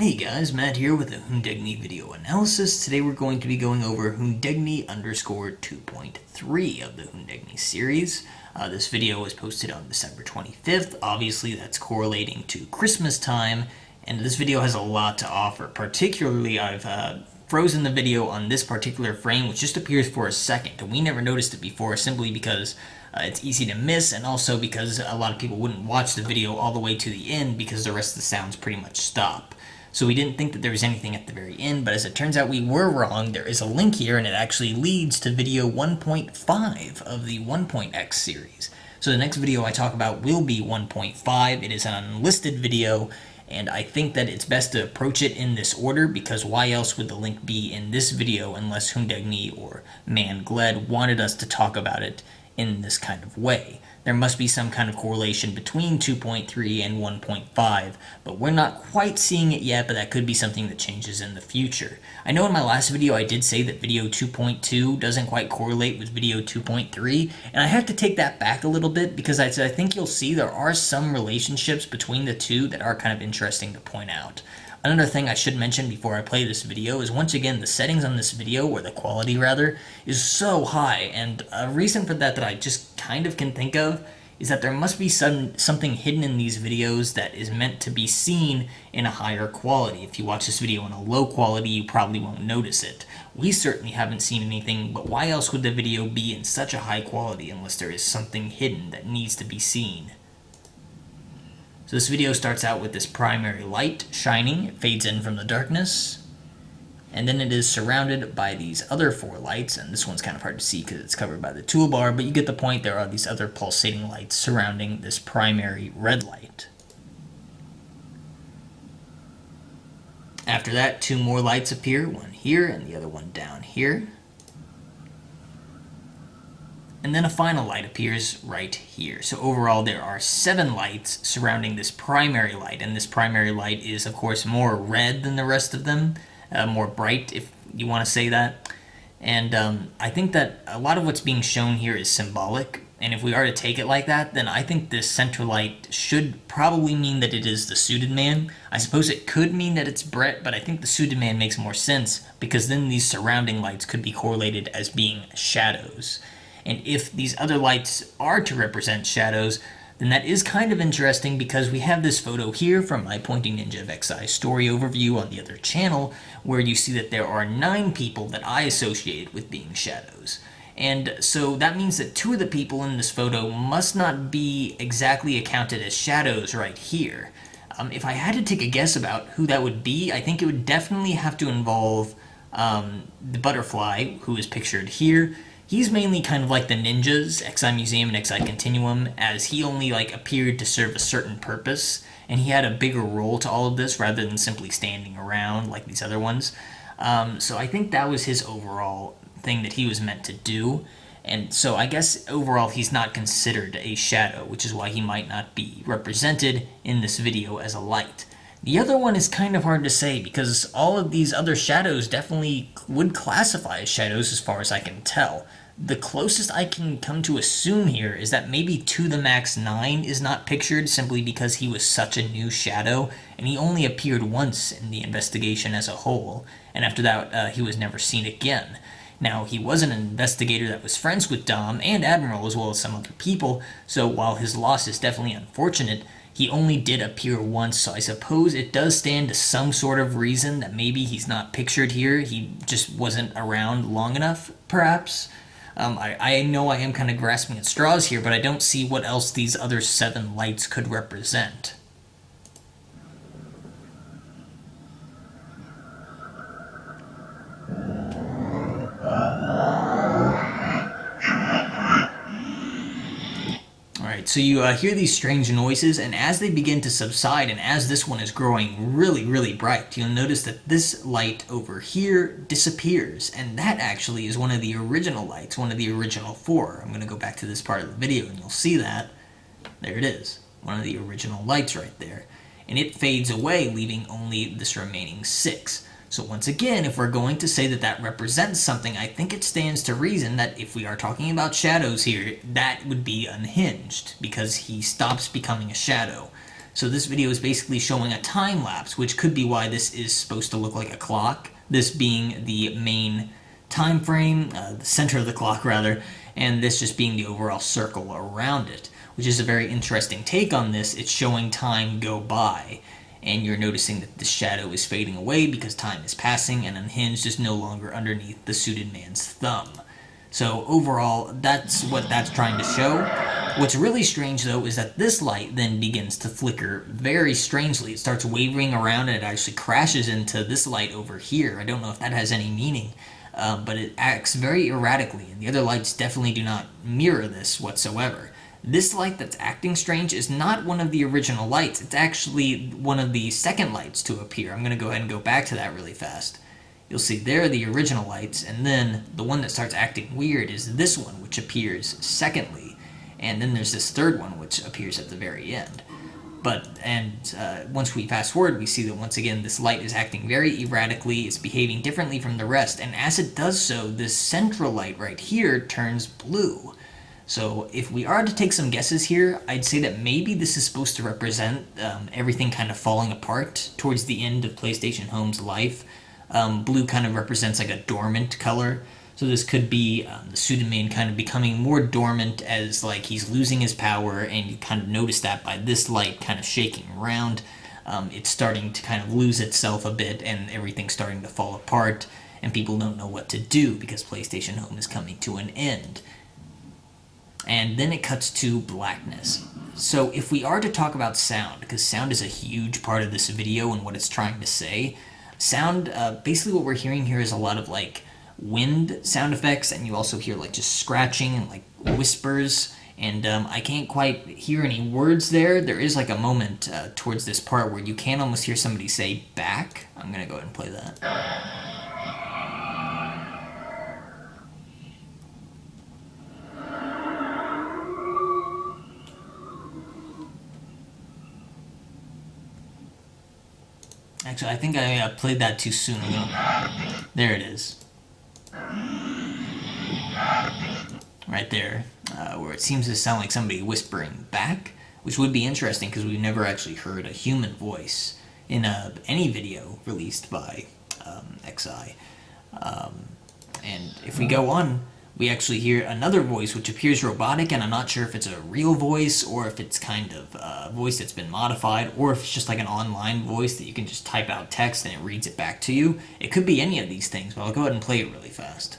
Hey guys, Matt here with a HUNDEGNI video analysis. Today we're going to be going over HUNDEGNI underscore 2.3 of the HUNDEGNI series. This video was posted on December 25th. Obviously that's correlating to Christmas time, and this video has a lot to offer. Particularly, I've frozen the video on this particular frame, which just appears for a second, and we never noticed it before simply because it's easy to miss, and also because a lot of people wouldn't watch the video all the way to the end because the rest of the sounds pretty much stop. So we didn't think that there was anything at the very end, but as it turns out we were wrong. There is a link here, and it actually leads to video 1.5 of the 1.x series. So the next video I talk about will be 1.5. It is an unlisted video, and I think that it's best to approach it in this order, because why else would the link be in this video unless HUNDEGNI or Mangled wanted us to talk about it in this kind of way. There must be some kind of correlation between 2.3 and 1.5, but we're not quite seeing it yet, but that could be something that changes in the future. I know in my last video I did say that video 2.2 doesn't quite correlate with video 2.3, and I have to take that back a little bit because I think you'll see there are some relationships between the two that are kind of interesting to point out. Another thing I should mention before I play this video is, once again, the settings on this video, or the quality rather, is so high, and a reason for that I just kind of can think of is that there must be something hidden in these videos that is meant to be seen in a higher quality. If you watch this video in a low quality, you probably won't notice it. We certainly haven't seen anything, but why else would the video be in such a high quality unless there is something hidden that needs to be seen? So this video starts out with this primary light shining. It fades in from the darkness, and then it is surrounded by these other four lights, and this one's kind of hard to see because it's covered by the toolbar, but you get the point. There are these other pulsating lights surrounding this primary red light. After that, two more lights appear, one here and the other one down here. And then a final light appears right here. So overall there are 7 lights surrounding this primary light, and this primary light is of course more red than the rest of them, more bright if you want to say that. And I think that a lot of what's being shown here is symbolic, and if we are to take it like that, then I think this center light should probably mean that it is the suited man. I suppose it could mean that it's Brett, but I think the suited man makes more sense, because then these surrounding lights could be correlated as being shadows. And if these other lights are to represent shadows, then that is kind of interesting, because we have this photo here from my Pointing Ninja of XI story overview on the other channel, where you see that there are 9 people that I associated with being shadows. And so that means that 2 of the people in this photo must not be exactly accounted as shadows right here. If I had to take a guess about who that would be, I think it would definitely have to involve the butterfly, who is pictured here. He's mainly kind of like the ninjas, XI Museum and XI Continuum, as he only appeared to serve a certain purpose, and he had a bigger role to all of this rather than simply standing around like these other ones. So I think that was his overall thing that he was meant to do, and so I guess overall he's not considered a shadow, which is why he might not be represented in this video as a light. The other one is kind of hard to say, because all of these other shadows definitely would classify as shadows as far as I can tell. The closest I can come to assume here is that maybe To The Max 9 is not pictured simply because he was such a new shadow, and he only appeared once in the investigation as a whole, and after that he was never seen again. Now, he was an investigator that was friends with Dom and Admiral as well as some other people, so while his loss is definitely unfortunate, he only did appear once, so I suppose it does stand to some sort of reason that maybe he's not pictured here. He just wasn't around long enough, perhaps. I know I am kind of grasping at straws here, but I don't see what else these other 7 lights could represent. Alright, so you hear these strange noises, and as they begin to subside, and as this one is growing really bright, you'll notice that this light over here disappears, and that actually is one of the original lights, one of the original 4. I'm going to go back to this part of the video, and you'll see that. There it is, one of the original lights right there. And it fades away, leaving only this remaining 6. So once again, if we're going to say that that represents something, I think it stands to reason that if we are talking about shadows here, that would be unhinged, because he stops becoming a shadow. So this video is basically showing a time lapse, which could be why this is supposed to look like a clock, this being the main time frame, the center of the clock rather, and this just being the overall circle around it, which is a very interesting take on this. It's showing time go by, and you're noticing that the shadow is fading away because time is passing, and Unhinged is no longer underneath the suited man's thumb. So overall, that's what that's trying to show. What's really strange though is that this light then begins to flicker very strangely. It starts wavering around and it actually crashes into this light over here. I don't know if that has any meaning, but it acts very erratically, and the other lights definitely do not mirror this whatsoever. This light that's acting strange is not one of the original lights. It's actually one of the second lights to appear. I'm going to go ahead and go back to that really fast. You'll see there are the original lights, and then the one that starts acting weird is this one, which appears secondly, and then there's this third one, which appears at the very end. Once we fast forward, we see that once again this light is acting very erratically, it's behaving differently from the rest, and as it does so, this central light right here turns blue. So if we are to take some guesses here, I'd say that maybe this is supposed to represent everything kind of falling apart towards the end of PlayStation Home's life. Blue kind of represents like a dormant color. So this could be the suited man kind of becoming more dormant as like he's losing his power, and you kind of notice that by this light kind of shaking around. It's starting to kind of lose itself a bit, and everything's starting to fall apart, and people don't know what to do because PlayStation Home is coming to an end. And then it cuts to blackness. So if we are to talk about sound, because sound is a huge part of this video and what it's trying to say, sound, basically what we're hearing here is a lot of like wind sound effects, and you also hear like just scratching and like whispers, and I can't quite hear any words there. There is like a moment towards this part where you can almost hear somebody say back. I'm gonna go ahead and play that. Actually, I think I played that too soon. There it is. Right there, where it seems to sound like somebody whispering back, which would be interesting because we've never actually heard a human voice in any video released by XI. And if we go on, we actually hear another voice which appears robotic, and I'm not sure if it's a real voice or if it's kind of a voice that's been modified, or if it's just like an online voice that you can just type out text and it reads it back to you. It could be any of these things, but I'll go ahead and play it really fast.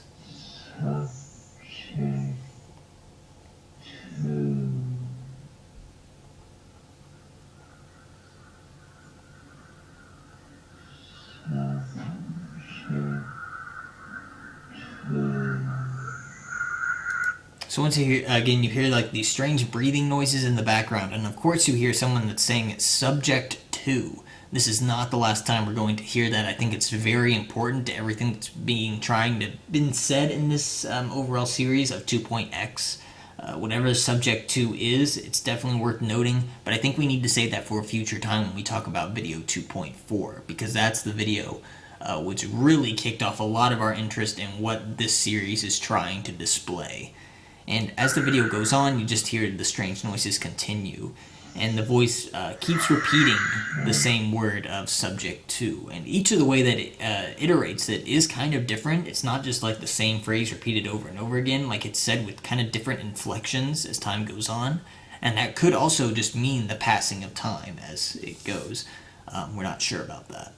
So once you hear, again, you hear like these strange breathing noises in the background, and of course you hear someone that's saying it's subject to. This is not the last time we're going to hear that. I think it's very important to everything that's been said in this overall series of 2.x. Whatever subject to is, it's definitely worth noting, but I think we need to save that for a future time when we talk about video 2.4, because that's the video which really kicked off a lot of our interest in what this series is trying to display. And as the video goes on, you just hear the strange noises continue, and the voice keeps repeating the same word of subject to. And each of the way that it iterates it is kind of different. It's not just like the same phrase repeated over and over again, like it's said with kind of different inflections as time goes on. And that could also just mean the passing of time as it goes. We're not sure about that.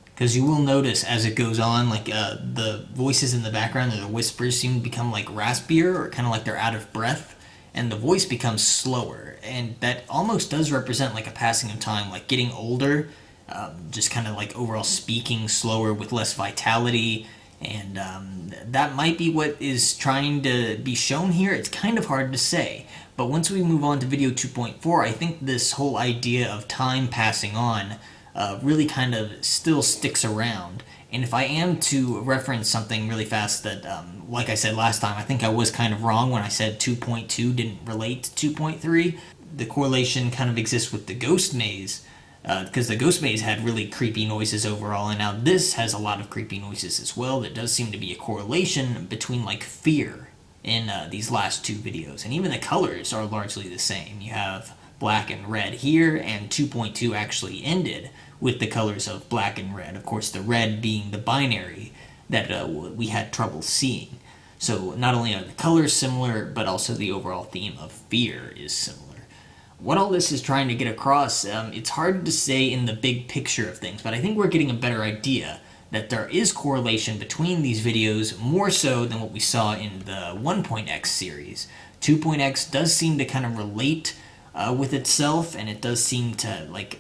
Because you will notice as it goes on, like the voices in the background or the whispers seem to become like raspier, or kind of like they're out of breath, and the voice becomes slower, and that almost does represent like a passing of time, like getting older, just kind of like overall speaking slower with less vitality. And that might be what is trying to be shown here. It's kind of hard to say. But once we move on to video 2.4, I think this whole idea of time passing on really kind of still sticks around. And if I am to reference something really fast that, like I said last time, I think I was kind of wrong when I said 2.2 didn't relate to 2.3. the correlation kind of exists with the Ghost Maze, because the Ghost Maze had really creepy noises overall, and now this has a lot of creepy noises as well. There does seem to be a correlation between like fear in these last two videos, and even the colors are largely the same. You have black and red here, and 2.2 actually ended with the colors of black and red. Of course, the red being the binary that we had trouble seeing. So not only are the colors similar, but also the overall theme of fear is similar. What all this is trying to get across, it's hard to say in the big picture of things, but I think we're getting a better idea that there is correlation between these videos, more so than what we saw in the 1.x series. 2.x does seem to kind of relate with itself, and it does seem to like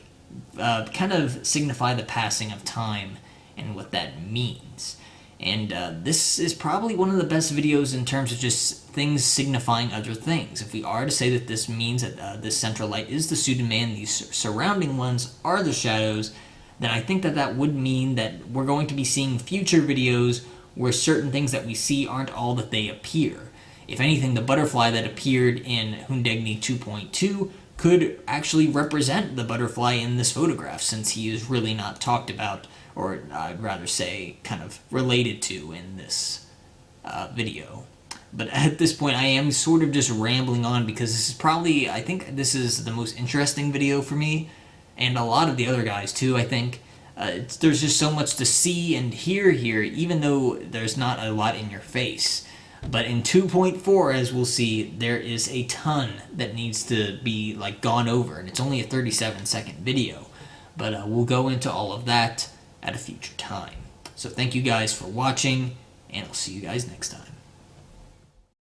kind of signify the passing of time and what that means. And this is probably one of the best videos in terms of just things signifying other things. If we are to say that this means that this central light is the pseudo-man, these surrounding ones are the shadows, then I think that that would mean that we're going to be seeing future videos where certain things that we see aren't all that they appear. If anything, the butterfly that appeared in HUNDEGNI 2.2 could actually represent the butterfly in this photograph, since he is really not talked about, or I'd rather say kind of related to, in this video. But at this point I am sort of just rambling on, because this is probably, I think this is the most interesting video for me, and a lot of the other guys too, I think. There's just so much to see and hear here, even though there's not a lot in your face. But in 2.4, as we'll see, there is a ton that needs to be like gone over, and it's only a 37-second video. But we'll go into all of that at a future time. So thank you guys for watching, and I'll see you guys next time.